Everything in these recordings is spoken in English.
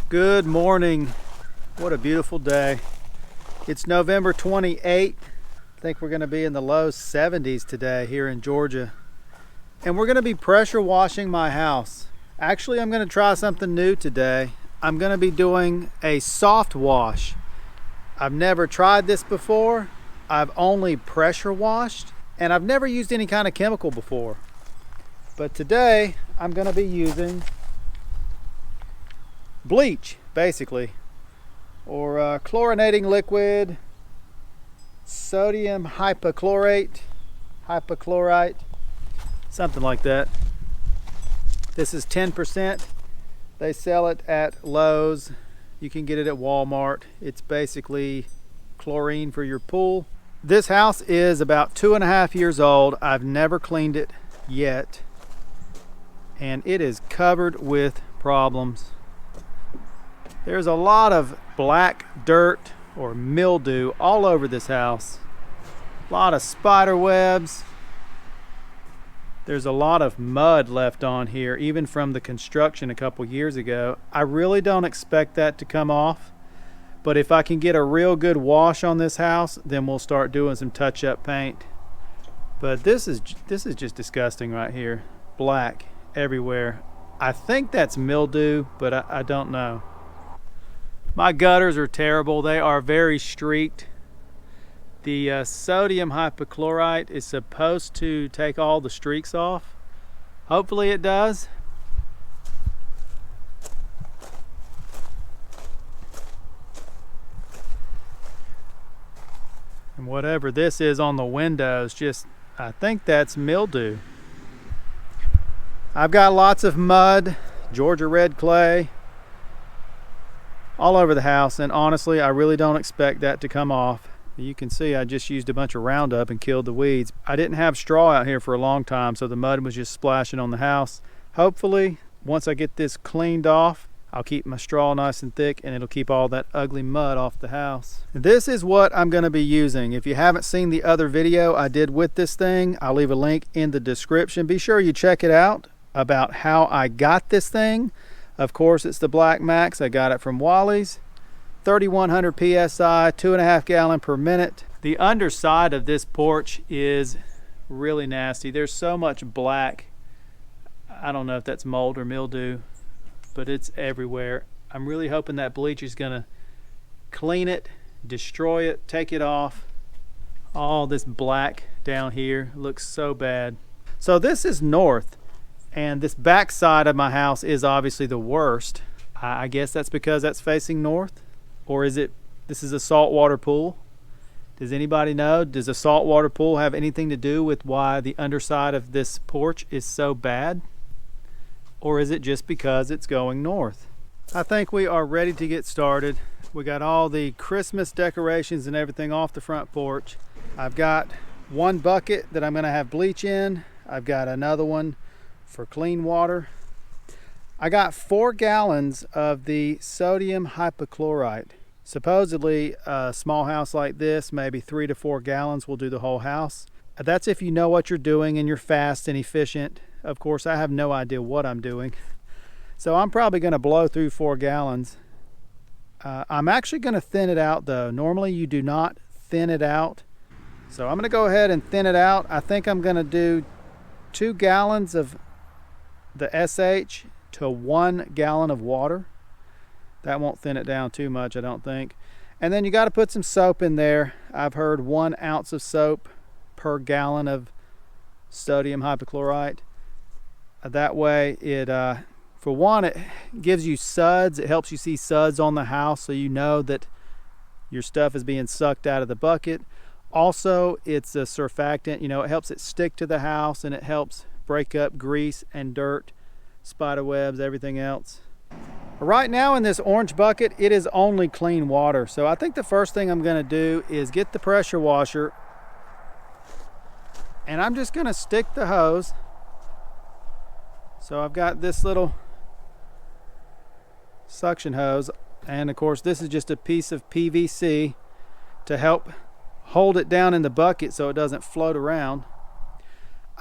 Good morning. What a beautiful day. It's November 28th. I think we're going to be in the low 70s today here in Georgia. And we're going to be pressure washing my house. Actually, I'm going to try something new today. I'm going to be doing a soft wash. I've never tried this before. I've only pressure washed, and I've never used any kind of chemical before. But today, I'm going to be using bleach, basically, or chlorinating liquid, sodium hypochlorite, something like that. This is 10%. They sell it at Lowe's. You can get it at Walmart. It's basically chlorine for your pool. This house is about 2.5 years old. I've never cleaned it yet, and it is covered with problems. There's a lot of black dirt or mildew all over this house. A lot of spider webs. There's a lot of mud left on here, even from the construction a couple years ago. I really don't expect that to come off, but if I can get a real good wash on this house, then we'll start doing some touch-up paint. But this is just disgusting right here. Black everywhere. I think that's mildew, but I don't know. My gutters are terrible. They are very streaked. The sodium hypochlorite is supposed to take all the streaks off. Hopefully it does. And whatever this is on the windows, I think that's mildew. I've got lots of mud, Georgia red clay, all over the house, and honestly, I really don't expect that to come off. You can see I just used a bunch of Roundup and killed the weeds. I didn't have straw out here for a long time, so the mud was just splashing on the house. Hopefully, once I get this cleaned off, I'll keep my straw nice and thick, and it'll keep all that ugly mud off the house. This is what I'm going to be using. If you haven't seen the other video I did with this thing, I'll leave a link in the description. Be sure you check it out about how I got this thing. Of course, it's the Black Max. I got it from Wally's. 3100 PSI, 2.5 gallon per minute. The underside of this porch is really nasty. There's so much black. I don't know if that's mold or mildew, but it's everywhere. I'm really hoping that bleach is gonna clean it, destroy it, take it off. All this black down here looks so bad. So this is north, and this back side of my house is obviously the worst. I guess that's because that's facing north. Or is it, this is a saltwater pool? Does anybody know? Does a saltwater pool have anything to do with why the underside of this porch is so bad? Or is it just because it's going north? I think we are ready to get started. We got all the Christmas decorations and everything off the front porch. I've got one bucket that I'm gonna have bleach in. I've got another one for clean water. I got 4 gallons of the sodium hypochlorite. Supposedly a small house like this, maybe 3 to 4 gallons will do the whole house. That's if you know what you're doing and you're fast and efficient. Of course, I have no idea what I'm doing. So I'm probably gonna blow through 4 gallons. I'm actually gonna thin it out though. Normally you do not thin it out. So I'm gonna go ahead and thin it out. I think I'm gonna do 2 gallons of the SH to 1 gallon of water. That won't thin it down too much, I don't think. And then you got to put some soap in there. I've heard 1 ounce of soap per gallon of sodium hypochlorite. That way it, for one, it gives you suds. It helps you see suds on the house so you know that your stuff is being sucked out of the bucket. Also, it's a surfactant. You know, it helps it stick to the house, and it helps break up grease and dirt, spider webs, everything else. Right now in this orange bucket, it is only clean water. So I think the first thing I'm gonna do is get the pressure washer, and I'm just gonna stick the hose. So I've got this little suction hose, and of course this is just a piece of PVC to help hold it down in the bucket so it doesn't float around.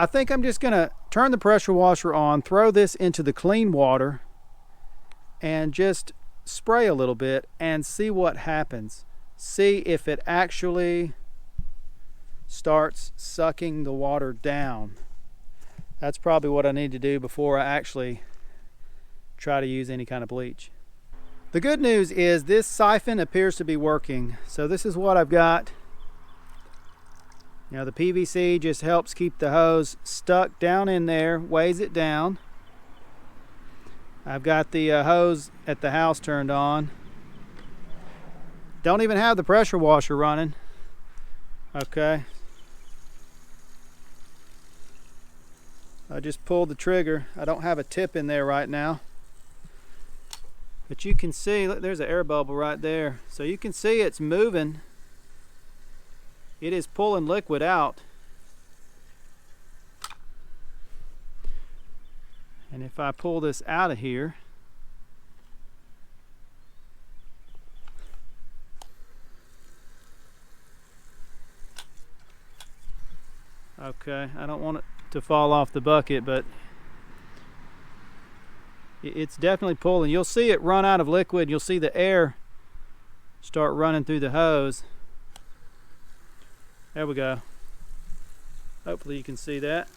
I think I'm just gonna turn the pressure washer on, throw this into the clean water, and just spray a little bit and see what happens. See if it actually starts sucking the water down. That's probably what I need to do before I actually try to use any kind of bleach. The good news is this siphon appears to be working. So this is what I've got. You know, the PVC just helps keep the hose stuck down in there, weighs it down. I've got the hose at the house turned on. Don't even have the pressure washer running. Okay. I just pulled the trigger. I don't have a tip in there right now. But you can see, look, there's an air bubble right there. So you can see it's moving. It is pulling liquid out. And if I pull this out of here, okay, I don't want it to fall off the bucket, but it's definitely pulling. You'll see it run out of liquid. You'll see the air start running through the hose. There we go. Hopefully you can see that.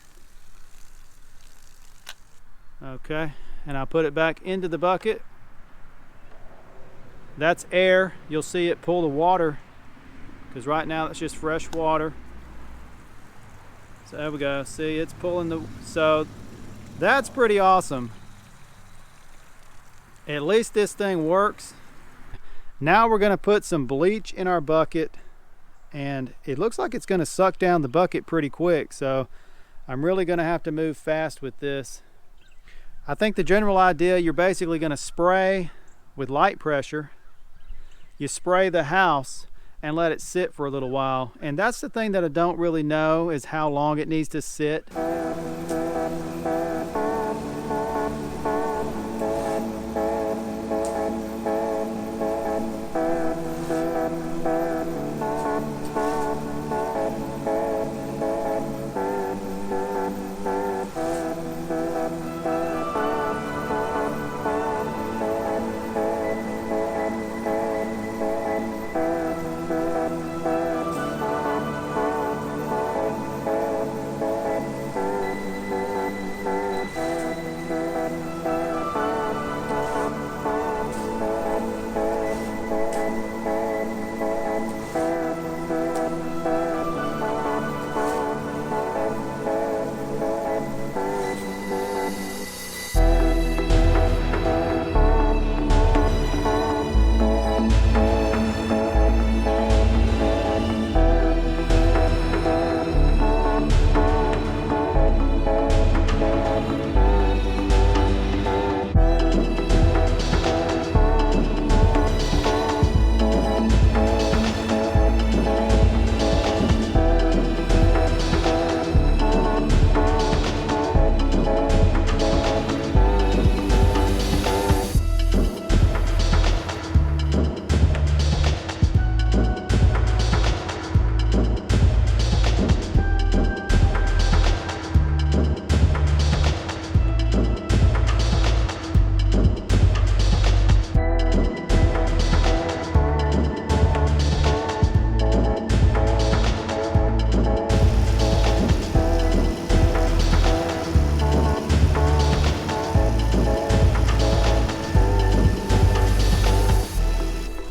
Okay, and I'll put it back into the bucket. That's air. You'll see it pull the water, because right now it's just fresh water. So there we go. See, it's pulling the, so that's pretty awesome. At least this thing works. Now we're going to put some bleach in our bucket, and it looks like it's going to suck down the bucket pretty quick, so I'm really going to have to move fast with this. I think the general idea, you're basically going to spray with light pressure. You spray the house and let it sit for a little while, and that's the thing that I don't really know, is how long it needs to sit.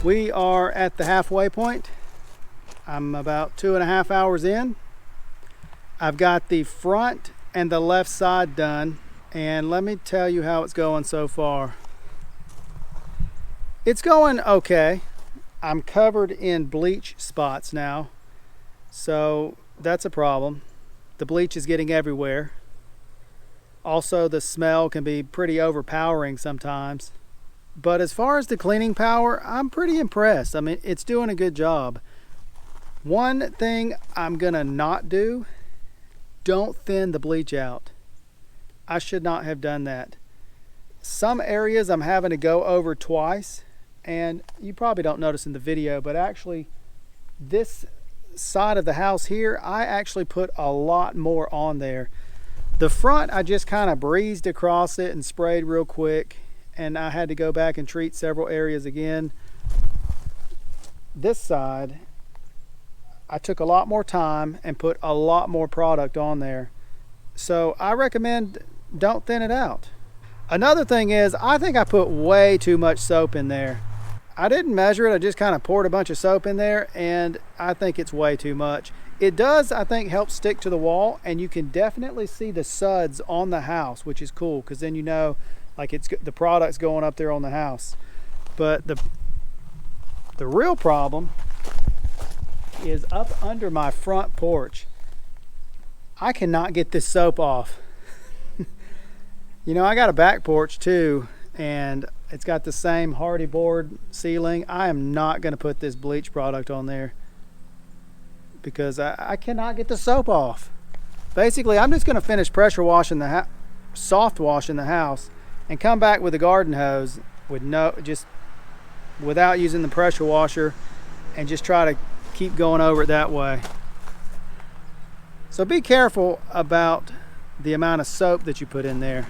We are at the halfway point. I'm about 2.5 hours in. I've got the front and the left side done, and let me tell you how it's going so far. It's going okay. I'm covered in bleach spots now, so that's a problem. The bleach is getting everywhere. Also, the smell can be pretty overpowering sometimes. But as far as the cleaning power, I'm pretty impressed. I mean, it's doing a good job. One thing I'm gonna not do, don't thin the bleach out. I should not have done that. Some areas I'm having to go over twice, and you probably don't notice in the video, but actually this side of the house here, I actually put a lot more on there. The front, I just kind of breezed across it and sprayed real quick. and I had to go back and treat several areas again. This side, I took a lot more time and put a lot more product on there. So I recommend don't thin it out. Another thing is, I think I put way too much soap in there. I didn't measure it, I just kind of poured a bunch of soap in there, and I think it's way too much. It does, I think, help stick to the wall, and you can definitely see the suds on the house, which is cool, because then you know like the product's going up there on the house. But the real problem is up under my front porch. I cannot get this soap off. You know, I got a back porch too, and it's got the same hardy board ceiling. I am not going to put this bleach product on there because I cannot get the soap off. Basically, I'm just going to finish pressure washing soft washing the house and come back with a garden hose with just without using the pressure washer, and just try to keep going over it that way. So be careful about the amount of soap that you put in there.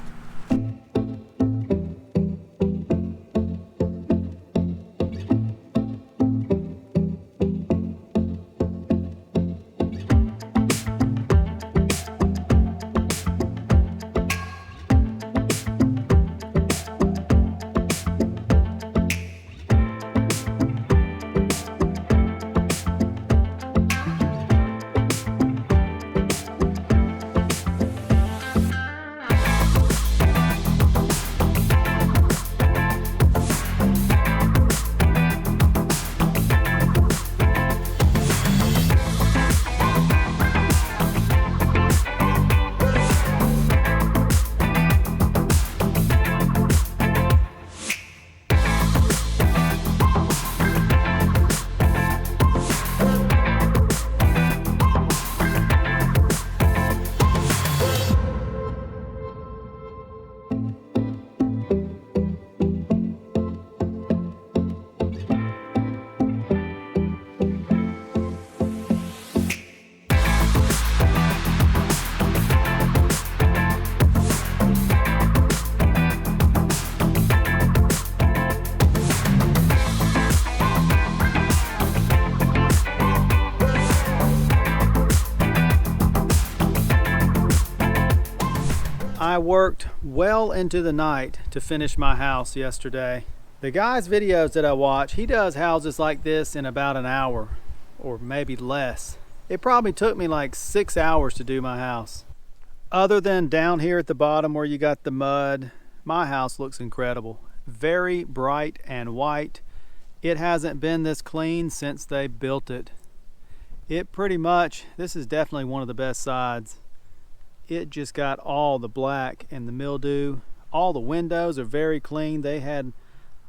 I worked well into the night to finish my house yesterday. The guy's videos that I watch, he does houses like this in about an hour or maybe less. It probably took me like 6 hours to do my house. Other than down here at the bottom where you got the mud, my house looks incredible. Very bright and white. It hasn't been this clean since they built it. It pretty much, this is definitely one of the best sides. It just got all the black and the mildew. All the windows are very clean. They had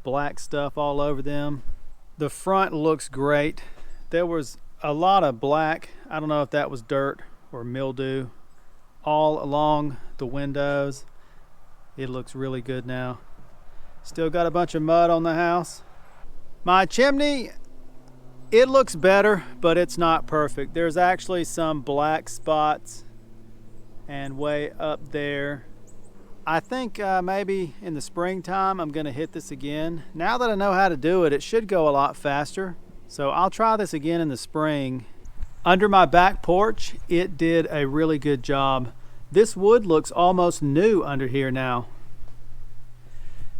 black stuff all over them. The front looks great. There was a lot of black. I don't know if that was dirt or mildew all along the windows. It looks really good now. Still got a bunch of mud on the house. My chimney, it looks better, but it's not perfect. There's actually some black spots and way up there. I think maybe in the springtime I'm gonna hit this again. Now that I know how to do it, it should go a lot faster. So I'll try this again in the spring. Under my back porch, it did a really good job. This wood looks almost new under here now.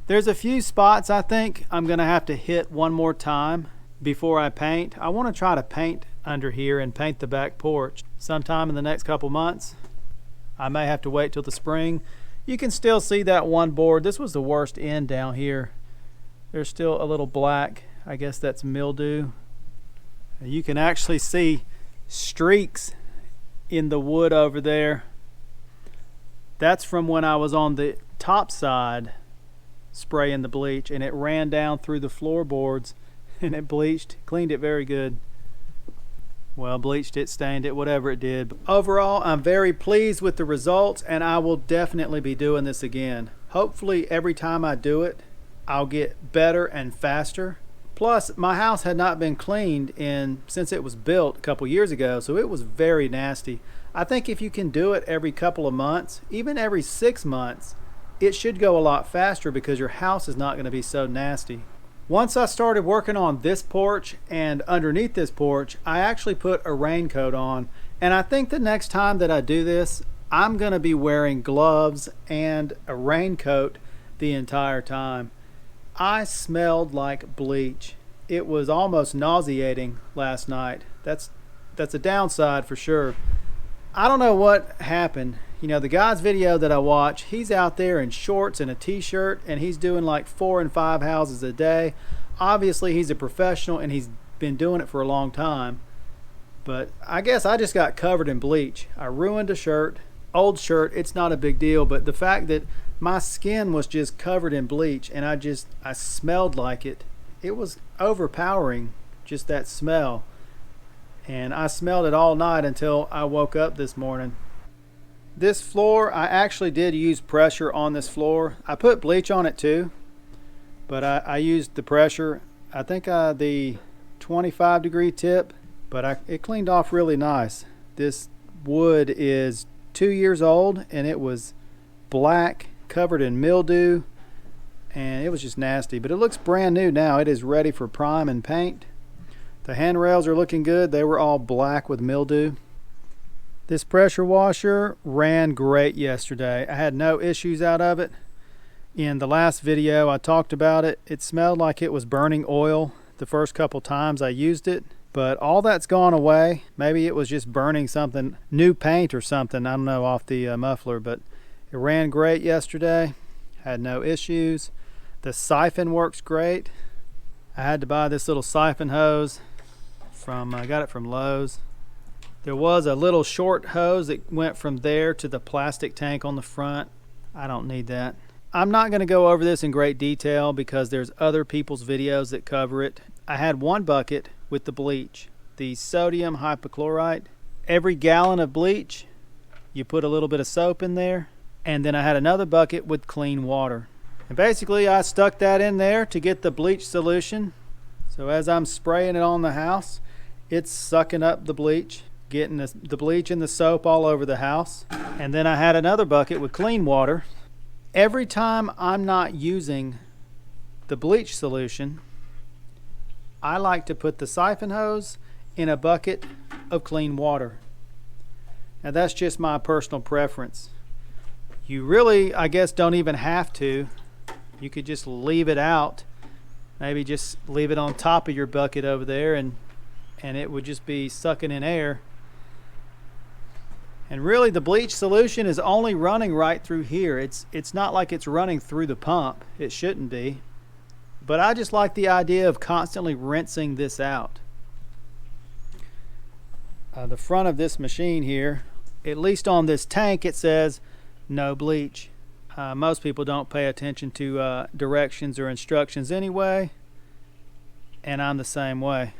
There's a few spots I think I'm gonna have to hit one more time before I paint. I wanna try to paint under here and paint the back porch sometime in the next couple months. I may have to wait till the spring. You can still see that one board. This was the worst end down here. There's still a little black. I guess that's mildew. You can actually see streaks in the wood over there. That's from when I was on the top side spraying the bleach, and it ran down through the floorboards and it bleached, cleaned it very good. Well, bleached it, stained it, whatever it did. But overall, I'm very pleased with the results, and I will definitely be doing this again. Hopefully every time I do it, I'll get better and faster. Plus, my house had not been cleaned since it was built a couple years ago, so it was very nasty. I think if you can do it every couple of months, even every 6 months, it should go a lot faster because your house is not going to be so nasty. Once I started working on this porch and underneath this porch, I actually put a raincoat on, and I think the next time that I do this, I'm going to be wearing gloves and a raincoat the entire time. I smelled like bleach. It was almost nauseating last night. That's a downside for sure. I don't know what happened. You know, the guy's video that I watch, he's out there in shorts and a t-shirt, and he's doing like 4 and 5 houses a day. Obviously he's a professional and he's been doing it for a long time, but I guess I just got covered in bleach. I ruined a shirt, old shirt. It's not a big deal, but the fact that my skin was just covered in bleach and I smelled like it. It was overpowering, just that smell. And I smelled it all night until I woke up this morning. This floor, I actually did use pressure on this floor. I put bleach on it too, but I used the pressure. I think the 25-degree tip, but it cleaned off really nice. This wood is 2 years old and it was black, covered in mildew, and it was just nasty, but it looks brand new now. It is ready for prime and paint. The handrails are looking good. They were all black with mildew. This pressure washer ran great yesterday. I had no issues out of it. In the last video I talked about it. It smelled like it was burning oil the first couple times I used it, but all that's gone away. Maybe it was just burning something, new paint or something, I don't know, off the muffler, but it ran great yesterday. Had no issues. The siphon works great. I had to buy this little siphon hose I got it from Lowe's. There was a little short hose that went from there to the plastic tank on the front. I don't need that. I'm not going to go over this in great detail because there's other people's videos that cover it. I had one bucket with the bleach, the sodium hypochlorite. Every gallon of bleach, you put a little bit of soap in there, and then I had another bucket with clean water. And basically I stuck that in there to get the bleach solution. So as I'm spraying it on the house, it's sucking up the bleach, getting the bleach and the soap all over the house. And then I had another bucket with clean water. Every time I'm not using the bleach solution, I like to put the siphon hose in a bucket of clean water. Now that's just my personal preference. You really, I guess, don't even have to. You could just leave it out. Maybe just leave it on top of your bucket over there and it would just be sucking in air. And really the bleach solution is only running right through here. It's not like it's running through the pump. It shouldn't be. But I just like the idea of constantly rinsing this out. The front of this machine here, at least on this tank, it says no bleach. Most people don't pay attention to directions or instructions anyway, and I'm the same way.